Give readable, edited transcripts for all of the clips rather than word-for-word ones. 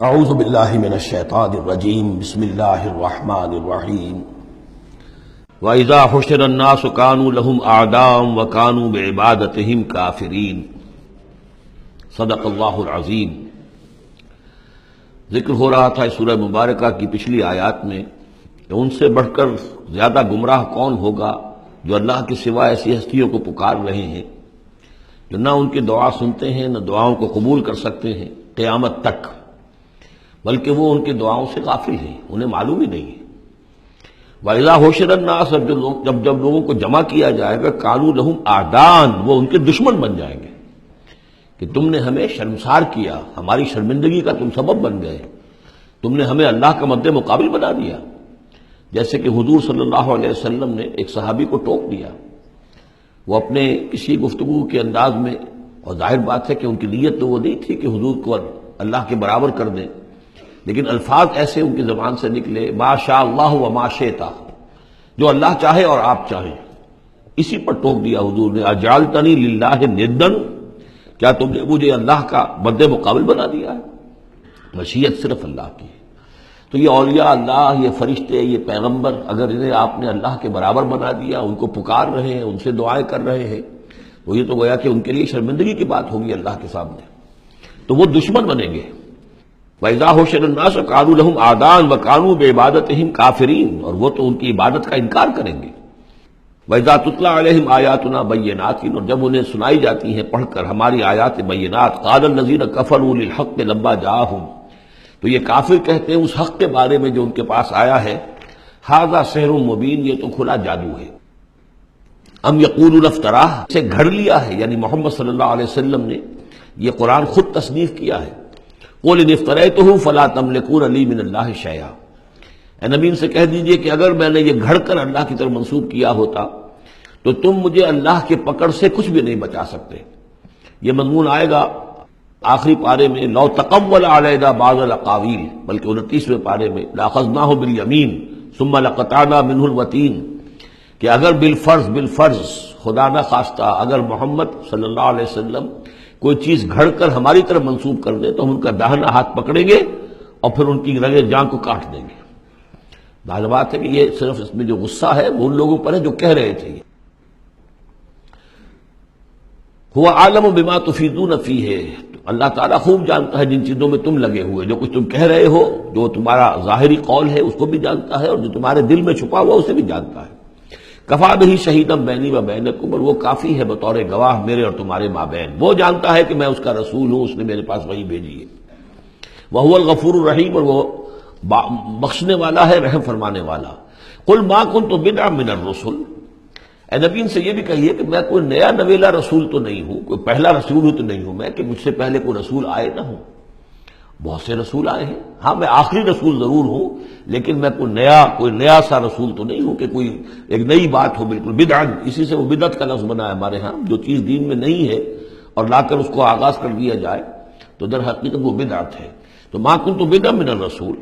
اعوذ باللہ من الشیطان الرجیم بسم اللہ الرحمن الرحیم وَإِذَا حُشِرَ النَّاسُ كَانُوا لَهُمْ أَعْدَاءً وَكَانُوا بِعِبَادَتِهِمْ كَافِرِينَ صدق اللہ العظیم۔ ذکر ہو رہا تھا اس سورہ مبارکہ کی پچھلی آیات میں کہ ان سے بڑھ کر زیادہ گمراہ کون ہوگا جو اللہ کے سوا ایسی ہستیوں کو پکار رہے ہیں جو نہ ان کی دعا سنتے ہیں نہ دعاؤں کو قبول کر سکتے ہیں قیامت تک، بلکہ وہ ان کی دعاؤں سے غافل ہیں، انہیں معلوم ہی نہیں ہے۔ وَإِذَا حُشِرَ النَّاسُ جب لوگوں کو جمع کیا جائے گا كَانُوا لَهُمْ أَعْدَاءً وہ ان کے دشمن بن جائیں گے کہ تم نے ہمیں شرمسار کیا، ہماری شرمندگی کا تم سبب بن گئے، تم نے ہمیں اللہ کا مد مقابل بنا دیا۔ جیسے کہ حضور صلی اللہ علیہ وسلم نے ایک صحابی کو ٹوک دیا، وہ اپنے کسی گفتگو کے انداز میں، اور ظاہر بات ہے کہ ان کی نیت تو وہ نہیں تھی کہ حضور کو اللہ کے برابر کر دیں، لیکن الفاظ ایسے ان کی زبان سے نکلے ما شاء اللہ و ما شئت، جو اللہ چاہے اور آپ چاہیں، اسی پر ٹوک دیا حضور نے، اجعلتنی للہ ندن، کیا تم نے مجھے اللہ کا مد مقابل بنا دیا ہے؟ مشیت صرف اللہ کی ہے۔ تو یہ اولیاء اللہ، یہ فرشتے، یہ پیغمبر، اگر انہیں آپ نے اللہ کے برابر بنا دیا، ان کو پکار رہے ہیں، ان سے دعائیں کر رہے ہیں، تو یہ تو گویا کہ ان کے لیے شرمندگی کی بات ہوگی اللہ کے سامنے، تو وہ دشمن بنیں گے۔ وَإِذَا حُشِرَ النَّاسُ كَانُوا لَهُمْ أَعْدَاءً وَكَانُوا بِعِبَادَتِهِمْ كَافِرِينَ اور وہ تو ان کی عبادت کا انکار کریں گے۔ وَإِذَا تُتْلَىٰ عَلَيْهِمْ آيَاتُنَا بَيِّنَاتٍ اور جب انہیں سنائی جاتی ہیں پڑھ کر ہماری آیات بینات، قَالَ الَّذِينَ كَفَرُوا لِلْحَقِّ لَمَّا جَاءَهُمْ تو یہ کافر کہتے ہیں اس حق کے بارے میں جو ان کے پاس آیا ہے، هَذَا سِحْرٌ مُبِينٌ یہ تو کھلا جادو ہے۔ ام یقولون افتراہ سے گھڑ لیا ہے، یعنی محمد صلی اللہ علیہ وسلم نے یہ قرآن خود تصنیف کیا ہے۔ قُلْ إِنِ افْتَرَيْتُهُ فَلَا تَمْلِكُونَ لِي مِنَ اللَّهِ شَيْئًا اے نبی ان سے کہہ دیجئے کہ اگر میں نے یہ گھڑ کر اللہ کی طرف منسوب کیا ہوتا تو تم مجھے اللہ کے پکڑ سے کچھ بھی نہیں بچا سکتے۔ یہ مضمون آئے گا آخری پارے میں، لو تقول علینا بعض الاقاویل، بلکہ 29ویں پارے میں لأخذناہ بالیمین ثم لقطعنا منہ الوتین، کہ اگر بالفرض خدا نہ خواستہ اگر محمد صلی اللہ علیہ وسلم کوئی چیز گھڑ کر ہماری طرف منسوب کر دے تو ہم ان کا داہنا ہاتھ پکڑیں گے اور پھر ان کی رگے جان کو کاٹ دیں گے۔ ظاہر بات ہے کہ یہ صرف اس میں جو غصہ ہے وہ ان لوگوں پر ہے جو کہہ رہے تھے۔ هو عالم بما تفیدون فیہ، اللہ تعالیٰ خوب جانتا ہے جن چیزوں میں تم لگے ہوئے، جو کچھ تم کہہ رہے ہو، جو تمہارا ظاہری قول ہے اس کو بھی جانتا ہے، اور جو تمہارے دل میں چھپا ہوا اسے بھی جانتا ہے۔ کفا بہ شہیدا بینی و بینکم اور وہ کافی ہے بطور گواہ میرے اور تمہارے مابین، وہ جانتا ہے کہ میں اس کا رسول ہوں، اس نے میرے پاس وحی بھیجی ہے۔ وہو الغفور الرحیم اور وہ بخشنے والا ہے، رحم فرمانے والا۔ قل ما کنت بدعا من الرسل اے نبی ان سے یہ بھی کہیے کہ میں کوئی نیا نویلا رسول تو نہیں ہوں، کوئی پہلا رسول تو نہیں ہوں میں کہ مجھ سے پہلے کوئی رسول آئے نہ ہوں۔ بہت سے رسول آئے ہیں، ہاں میں آخری رسول ضرور ہوں، لیکن میں کوئی نیا سا رسول تو نہیں ہوں کہ کوئی ایک نئی بات ہو بالکل۔ بدعن اسی سے وہ بدعت کا لفظ بنا ہے ہمارے ہاں، جو چیز دین میں نہیں ہے اور لا کر اس کو آغاز کر دیا جائے تو در حقیقت وہ بدعت ہے۔ تو ما کنت بدعا من الرسول،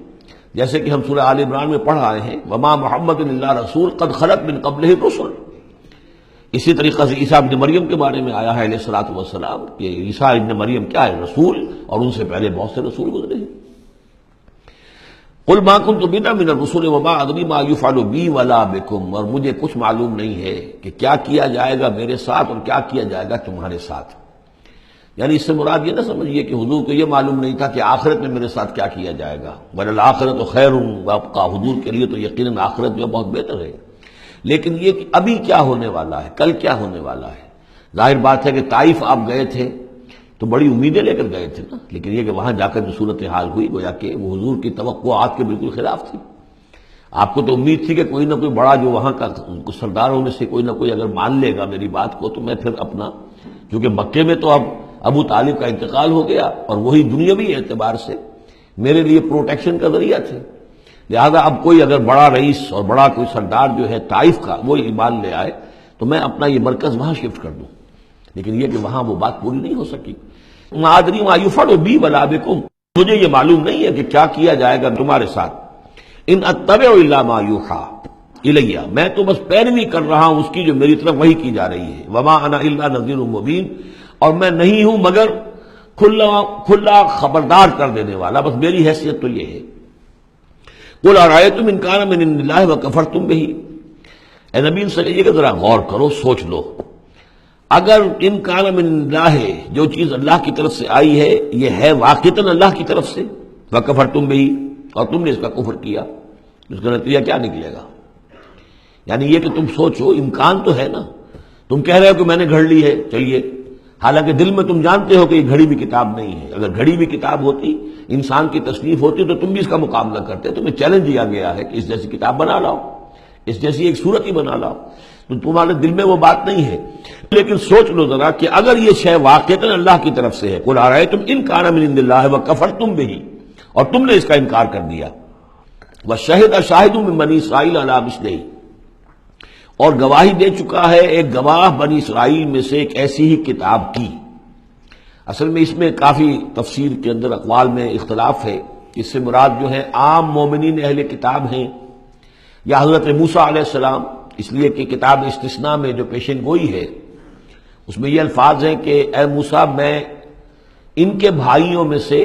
جیسے کہ ہم سورہ آل عمران میں پڑھ آئے ہیں وما محمد الا رسول قد خلت من قبلہ الرسل۔ اسی طریقہ سے عیسیٰ ابن مریم کے بارے میں آیا ہے علیہ الصلوۃ والسلام کہ عیسیٰ ابن مریم کیا ہے؟ رسول، اور ان سے پہلے بہت سے رسول گزرے ہیں۔ قل ما كنت بدعا من الرسل وما ادری ما يفعل بی ولا بکم اور مجھے کچھ معلوم نہیں ہے کہ کیا کیا جائے گا میرے ساتھ اور کیا کیا جائے گا تمہارے ساتھ۔ یعنی اس سے مراد یہ نہ سمجھیے کہ حضور کو یہ معلوم نہیں تھا کہ آخرت میں میرے ساتھ کیا کیا جائے گا، وَلَلْآخِرَةُ خَيْرٌ وَأَبْقَىٰ حضور کے لیے تو یقیناً آخرت جو بہت بہتر ہے، لیکن یہ کہ ابھی کیا ہونے والا ہے، کل کیا ہونے والا ہے۔ ظاہر بات ہے کہ طائف آپ گئے تھے تو بڑی امیدیں لے کر گئے تھے نا، لیکن یہ کہ وہاں جا کر جو صورتحال ہوئی گویا کہ وہ حضور کی توقعات کے بالکل خلاف تھی۔ آپ کو تو امید تھی کہ کوئی نہ کوئی بڑا جو وہاں کا سرداروں میں سے کوئی نہ کوئی اگر مان لے گا میری بات کو تو میں پھر اپنا، کیونکہ مکے میں تو اب ابو طالب کا انتقال ہو گیا اور وہی دنیاوی اعتبار سے میرے لیے پروٹیکشن کا ذریعہ تھے، لہذا اب کوئی اگر بڑا رئیس اور بڑا کوئی سردار جو ہے طائف کا وہ ایمان لے آئے تو میں اپنا یہ مرکز وہاں شفٹ کر دوں، لیکن یہ کہ وہاں وہ بات پوری نہیں ہو سکی۔ ما ادری ما یفعل بی ولا بکم مجھے یہ معلوم نہیں ہے کہ کیا کیا جائے گا تمہارے ساتھ۔ ان اتبع الا ما یوحی الی میں تو بس پیروی کر رہا ہوں اس کی جو میری طرف وحی کی جا رہی ہے۔ وما انا الا نذیر مبین اور میں نہیں ہوں مگر کھلا خبردار کر دینے والا، بس میری حیثیت تو یہ ہے۔ قل ارأیتم ان کان من عند اللہ وکفرتم بہ، اے نبی ان سے کہیے کہ ذرا غور کرو، سوچ لو، اگر ان کان من عند اللہ، جو چیز اللہ کی طرف سے آئی ہے یہ ہے واقعتاً اللہ کی طرف سے، وکفرتم بہ، اور تم نے اس کا کفر کیا، اس کا نتیجہ کیا نکلے گا؟ یعنی یہ کہ تم سوچو، امکان تو ہے نا، تم کہہ رہے ہو کہ میں نے گھڑ لی ہے، چلیے، حالانکہ دل میں تم جانتے ہو کہ یہ گھڑی ہوئی کتاب نہیں ہے۔ اگر گھڑی ہوئی کتاب ہوتی، انسان کی تصنیف ہوتی، تو تم بھی اس کا مقابلہ کرتے۔ تمہیں چیلنج دیا گیا ہے کہ اس جیسی کتاب بنا لاؤ، اس جیسی ایک صورت ہی بنا لاؤ، تو تمہارے دل میں وہ بات نہیں ہے۔ لیکن سوچ لو ذرا کہ اگر یہ شے واقعتاً اللہ کی طرف سے ہے، قل ارأیتم ان کان من عند اللہ وکفرتم بہ، اور تم نے اس کا انکار کر دیا، وشہد شاہد من بنی اسرائیل علی مثلہ، اور گواہی دے چکا ہے ایک گواہ بنی اسرائیل میں سے ایک ایسی ہی کتاب کی۔ اصل میں اس میں کافی تفسیر کے اندر اقوال میں اختلاف ہے، اس سے مراد جو ہے عام مومنین اہل کتاب ہیں یا حضرت موسیٰ علیہ السلام، اس لیے کہ کتاب استثناء میں جو پیشن گوئی ہے اس میں یہ الفاظ ہیں کہ اے موسیٰ، میں ان کے بھائیوں میں سے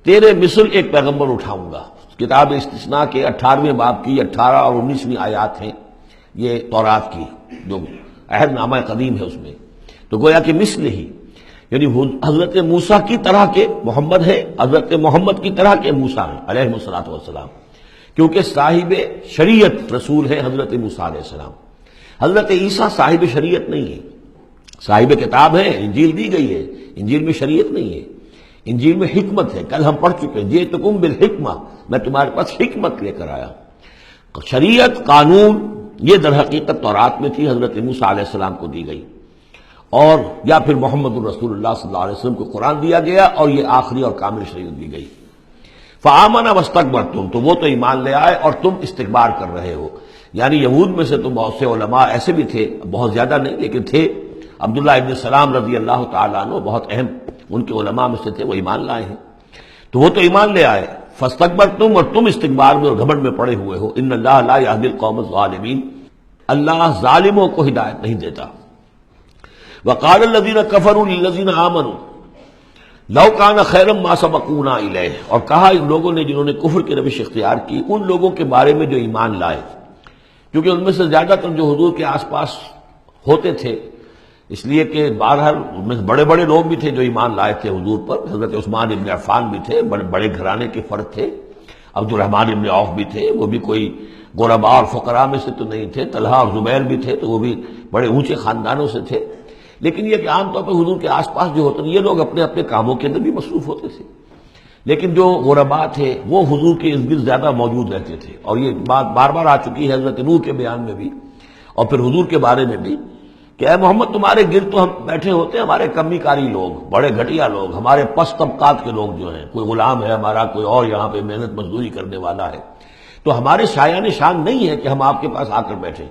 تیرے مثل ایک پیغمبر اٹھاؤں گا۔ کتاب استثناء کے 18ویں باب کی 18 اور 19ویں آیات ہیں یہ تورات کی، جو عہد نامہ قدیم ہے اس میں، تو گویا کہ مثل ہی، یعنی حضرت موسیٰ کی طرح کے محمد ہے، حضرت محمد کی طرح کے موسیٰ ہیں علیہ الصلوۃ والسلام، کیونکہ صاحب شریعت رسول ہے حضرت موسیٰ علیہ السلام۔ حضرت عیسیٰ صاحب شریعت نہیں ہے، صاحب کتاب ہے، انجیل دی گئی ہے، انجیل میں شریعت نہیں ہے، انجیل میں حکمت ہے۔ کل ہم پڑھ چکے ہیں جئتکم بالحکمہ، میں تمہارے پاس حکمت لے کر آیا۔ شریعت، قانون، یہ در حقیقت تورات میں تھی، حضرت موسیٰ علیہ السلام کو دی گئی، اور یا پھر محمد الرسول اللہ صلی اللہ علیہ وسلم کو قرآن دیا گیا، اور یہ آخری اور کامل شریعت دی گئی۔ فآمن واستکبرتم، تو وہ تو ایمان لے آئے اور تم استکبار کر رہے ہو۔ یعنی یہود میں سے تو بہت سے علماء ایسے بھی تھے، بہت زیادہ نہیں لیکن تھے، عبداللہ ابن سلام رضی اللہ تعالیٰ عنہ بہت اہم ان کے علماء میں سے تھے، وہ ایمان لائے ہیں، تو وہ تو ایمان لے آئے۔ فاستکبرتم، اور تم استکبار میں اور گھمنڈ میں پڑے ہوئے ہو۔ ان اللہ لا یہدی القوم الظالمین، اللہ ظالموں کو ہدایت نہیں دیتا۔ وقال الذین کفروا للذین آمنوا لو کان خیرا ما سبقونا الیہ، اور کہا ان لوگوں نے جنہوں نے کفر کی روش اختیار کی ان لوگوں کے بارے میں جو ایمان لائے، کیونکہ ان میں سے زیادہ تر جو حضور کے آس پاس ہوتے تھے، اس لیے کہ بہرحال ان میں بڑے بڑے لوگ بھی تھے جو ایمان لائے تھے حضور پر، حضرت عثمان ابن عفان بھی تھے، بڑے بڑے گھرانے کے فرد تھے، عبد الرحمن ابن عوف بھی تھے، وہ بھی کوئی غرباء اور فقراء میں سے تو نہیں تھے، طلحہ اور زبیر بھی تھے تو وہ بھی بڑے اونچے خاندانوں سے تھے، لیکن یہ کہ عام طور پر حضور کے آس پاس جو ہوتے ہیں یہ لوگ اپنے اپنے کاموں کے اندر بھی مصروف ہوتے تھے، لیکن جو غرباء تھے وہ حضور کے ارد گرد زیادہ موجود رہتے تھے، اور یہ بات بار بار آ چکی ہے حضرت نوح کے بیان میں بھی اور پھر حضور کے بارے میں بھی کہ اے محمد تمہارے گرد تو ہم بیٹھے ہوتے ہیں ہمارے کمی کاری لوگ، بڑے گھٹیا لوگ، ہمارے پست طبقات کے لوگ جو ہیں، کوئی غلام ہے ہمارا، کوئی اور یہاں پہ محنت مزدوری کرنے والا ہے، تو ہمارے شایان شان نہیں ہے کہ ہم آپ کے پاس آ کر بیٹھیں،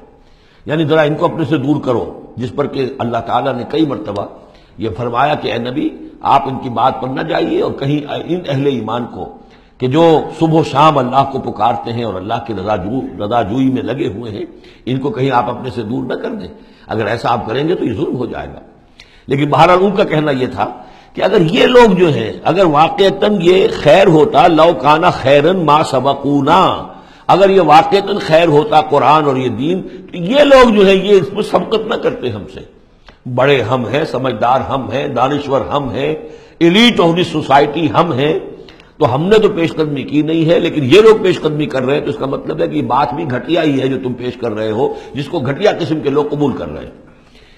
یعنی ذرا ان کو اپنے سے دور کرو، جس پر کہ اللہ تعالیٰ نے کئی مرتبہ یہ فرمایا کہ اے نبی آپ ان کی بات پر نہ جائیے، اور کہیں ان اہل ایمان کو کہ جو صبح و شام اللہ کو پکارتے ہیں اور اللہ کی رضا جوئی میں لگے ہوئے ہیں، ان کو کہیں آپ اپنے سے دور نہ کر دیں، اگر ایسا آپ کریں گے تو یہ ظلم ہو جائے گا۔ لیکن بہرحال ان کا کہنا یہ تھا کہ اگر یہ لوگ جو ہیں، اگر واقعتاً یہ خیر ہوتا، لو کانا خیرن ما سبقونا، اگر یہ واقعتاً خیر ہوتا قرآن اور یہ دین، تو یہ لوگ جو ہیں یہ اس میں سبقت نہ کرتے ہم سے، بڑے ہم ہیں، سمجھدار ہم ہیں، دانشور ہم ہیں، ایلیٹ آف دی سوسائٹی ہم ہیں، تو ہم نے تو پیش قدمی کی نہیں ہے، لیکن یہ لوگ پیش قدمی کر رہے ہیں، تو اس کا مطلب ہے کہ یہ بات بھی گھٹیا ہی ہے جو تم پیش کر رہے ہو، جس کو گھٹیا قسم کے لوگ قبول کر رہے ہیں۔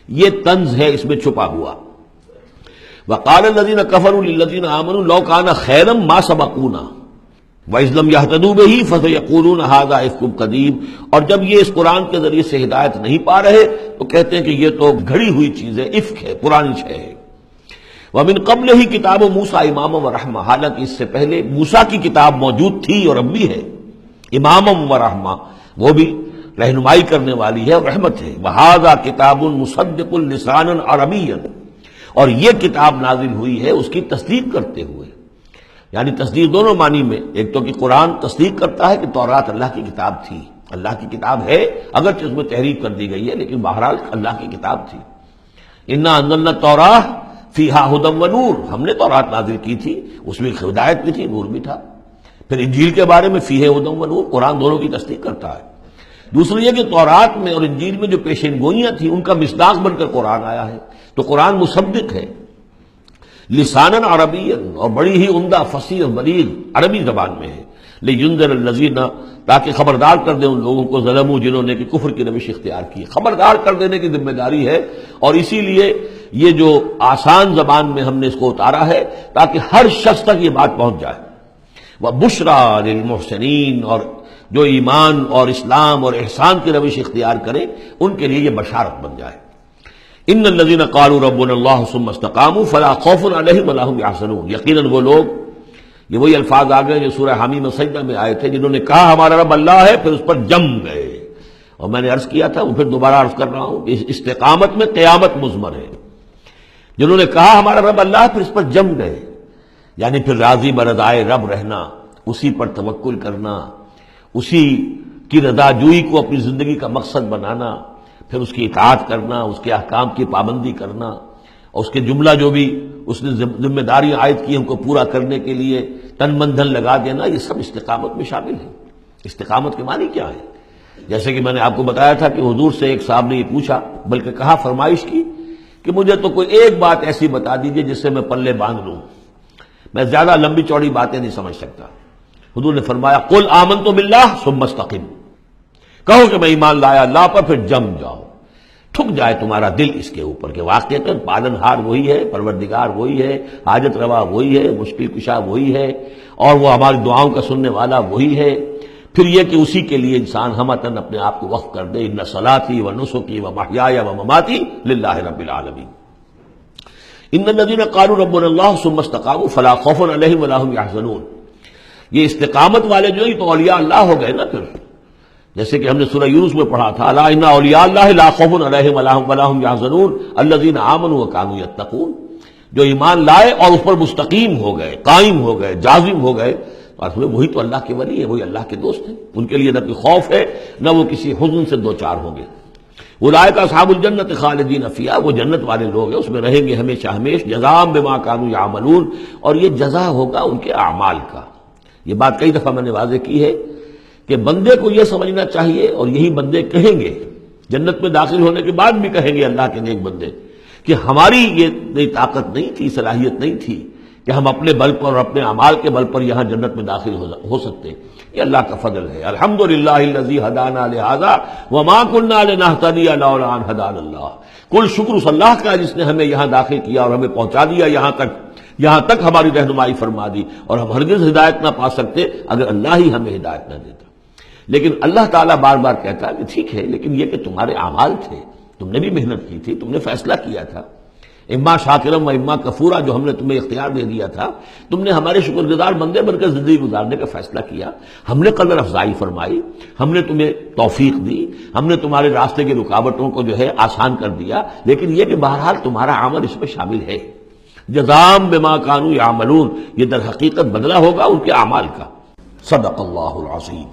یہ طنز ہے اس میں چھپا ہوا۔ وقال الذین کفروا للذین آمنوا لو کان خیرا ما سبقونا وَإِذْ لَمْ يَهْتَدُوا بِهِ فَسَيَقُولُونَ هَذَا إِفْكٌ قَدِيمٌ، اور جب یہ اس قرآن کے ذریعے سے ہدایت نہیں پا رہے تو کہتے ہیں کہ یہ تو گھڑی ہوئی چیز ہے، افک ہے، پرانی شے ہے۔ وَمِن قَبْلِهِ كِتَابُ مُوسَىٰ إِمَامًا وَرَحْمَةً، حالانکہ اس سے پہلے موسیٰ کی کتاب موجود تھی اور اب بھی ہے، امامًا ورحمہ، وہ بھی رہنمائی کرنے والی ہے اور رحمت ہے۔ وَهَذَا كِتَابٌ مُصَدِّقٌ لِسَانًا عَرَبِيًّا، اور یہ کتاب نازل ہوئی ہے اس کی تصدیق کرتے ہوئے، یعنی تصدیق دونوں معنی میں، ایک تو کہ قرآن تصدیق کرتا ہے کہ تورات اللہ کی کتاب تھی، اللہ کی کتاب ہے، اگرچہ اس میں تحریف کر دی گئی ہے لیکن بہرحال اللہ کی کتاب تھی۔ اِنَّا أَنزَلْنَا التَّوْرَاةَ فیہا ھدی ونور، ہم نے تورات نازل کی تھی، اس میں ہدایت بھی تھی، نور بھی تھا۔ پھر انجیل کے بارے میں فیہ ھدی ونور، قرآن دونوں کی تصدیق کرتا ہے۔ دوسری یہ کہ تورات میں اور انجیل میں جو پیشین گوئیاں تھیں ان کا مصداق بن کر قرآن آیا ہے، تو قرآن مصدق ہے لساناً عربیاً، اور بڑی ہی عمدہ فصیح اور بلیغ عربی زبان میں ہے، لینذر الذین، تاکہ خبردار کر دیں ان لوگوں کو ظلموا، جنہوں نے کہ کفر کی روش اختیار کی، خبردار کر دینے کی ذمہ داری ہے۔ اور اسی لیے یہ جو آسان زبان میں ہم نے اس کو اتارا ہے تاکہ ہر شخص تک یہ بات پہنچ جائے۔ وَبُشْرَىٰ لِلْمُحْسِنِينَ، اور جو ایمان اور اسلام اور احسان کی روش اختیار کریں ان کے لیے یہ بشارت بن جائے۔ ان الذین قالوا ربنا اللہ ثم استقاموا فلا خوف علیہم ولا هم یحزنون، یقیناً وہ لوگ، یہ وہی الفاظ آ گئے جو سورہ حمیم سجدہ میں آئے تھے، جنہوں نے کہا ہمارا رب اللہ ہے پھر اس پر جم گئے۔ اور میں نے عرض کیا تھا، وہ پھر دوبارہ عرض کر رہا ہوں کہ استقامت میں قیامت مضمر ہے۔ جنہوں نے کہا ہمارا رب اللہ ہے پھر اس پر جم گئے، یعنی پھر راضی برضائے رب رہنا، اسی پر توکل کرنا، اسی کی رضا جوئی کو اپنی زندگی کا مقصد بنانا، پھر اس کی اطاعت کرنا، اس کے احکام کی پابندی کرنا، اور اس کے جملہ جو بھی اس نے ذمہ داریاں عائد کی ہم کو پورا کرنے کے لیے تن من دھن لگا دینا، یہ سب استقامت میں شامل ہے۔ استقامت کے معنی کیا ہے؟ جیسے کہ میں نے آپ کو بتایا تھا کہ حضور سے ایک صاحب نے یہ پوچھا، بلکہ کہا، فرمائش کی کہ مجھے تو کوئی ایک بات ایسی بتا دیجئے جس سے میں پلے باندھ لوں، میں زیادہ لمبی چوڑی باتیں نہیں سمجھ سکتا۔ حضور نے فرمایا، قل آمنت باللہ ثم استقم، کہو کہ میں ایمان لایا اللہ پر پھر جم جاؤ، ٹھک جائے تمہارا دل اس کے اوپر کہ واقعتاً پالن ہار وہی ہے، پروردگار وہی ہے، حاجت روا وہی ہے، مشکل کشا وہی ہے، اور وہ ہماری دعاؤں کا سننے والا وہی ہے۔ پھر یہ کہ اسی کے لیے انسان ہمتاً اپنے آپ کو وقف کر دے، ان صلاتی و نسکی و محیای و مماتی للہ رب العالمین۔ ان الذین قالوا ربنا اللہ ثم استقاموا فلا خوف علیہم ولا هم یحزنون، یہ استقامت والے جو یہ تو اولیاء اللہ ہو گئے نا۔ پھر جیسے کہ ہم نے سورہ یونس میں پڑھا تھا، الا ان اولیاء اللہ لا خوف علیہم ولا هم یحزنون الذین آمنوا وکانوا یتقون، جو ایمان لائے اور اس پر مستقیم ہو گئے، قائم ہو گئے، جازم ہو گئے، اور وہی تو اللہ کے ولی ہیں، وہی اللہ کے دوست ہیں۔ ان کے لیے نہ کوئی خوف ہے نہ وہ کسی حزن سے دوچار ہوں گے۔ اولئک اصحاب الجنت خالدین فیہا، وہ جنت والے لوگ ہیں، اس میں رہیں گے ہمیشہ ہمیش، جزاء بما کانوا یعملون، اور یہ جزا ہوگا ان کے اعمال کا۔ یہ بات کئی دفعہ میں نے واضح کی ہے کہ بندے کو یہ سمجھنا چاہیے، اور یہی بندے کہیں گے جنت میں داخل ہونے کے بعد بھی کہیں گے اللہ کے نیک بندے، کہ ہماری یہ طاقت نہیں تھی، صلاحیت نہیں تھی کہ ہم اپنے بل پر اور اپنے اعمال کے بل پر یہاں جنت میں داخل ہو سکتے۔ یہ اللہ کا فضل ہے۔ الحمدللہ الذی ہدانا لہذا وما کنا لنہتدی لولا ان ہدانا اللہ، کل شکر اس اللہ کا جس نے ہمیں یہاں داخل کیا اور ہمیں پہنچا دیا یہاں تک ہماری رہنمائی فرما دی، اور ہم ہرگز ہدایت نہ پا سکتے اگر اللہ ہی ہمیں ہدایت نہ دیتا۔ لیکن اللہ تعالیٰ بار بار کہتا ہے کہ ٹھیک ہے، لیکن یہ کہ تمہارے اعمال تھے، تم نے بھی محنت کی تھی، تم نے فیصلہ کیا تھا، اما شاکرم و اما کفورا، جو ہم نے تمہیں اختیار دے دیا تھا، تم نے ہمارے شکر گزار بندے بن کر زندگی گزارنے کا فیصلہ کیا، ہم نے قدر افزائی فرمائی، ہم نے تمہیں توفیق دی، ہم نے تمہارے راستے کی رکاوٹوں کو جو ہے آسان کر دیا، لیکن یہ کہ بہرحال تمہارا عمل اس میں شامل ہے۔ جزاء بما کانوا یعملون، یہ در حقیقت بدلہ ہوگا ان کے اعمال کا۔ صدق اللہ العظیم۔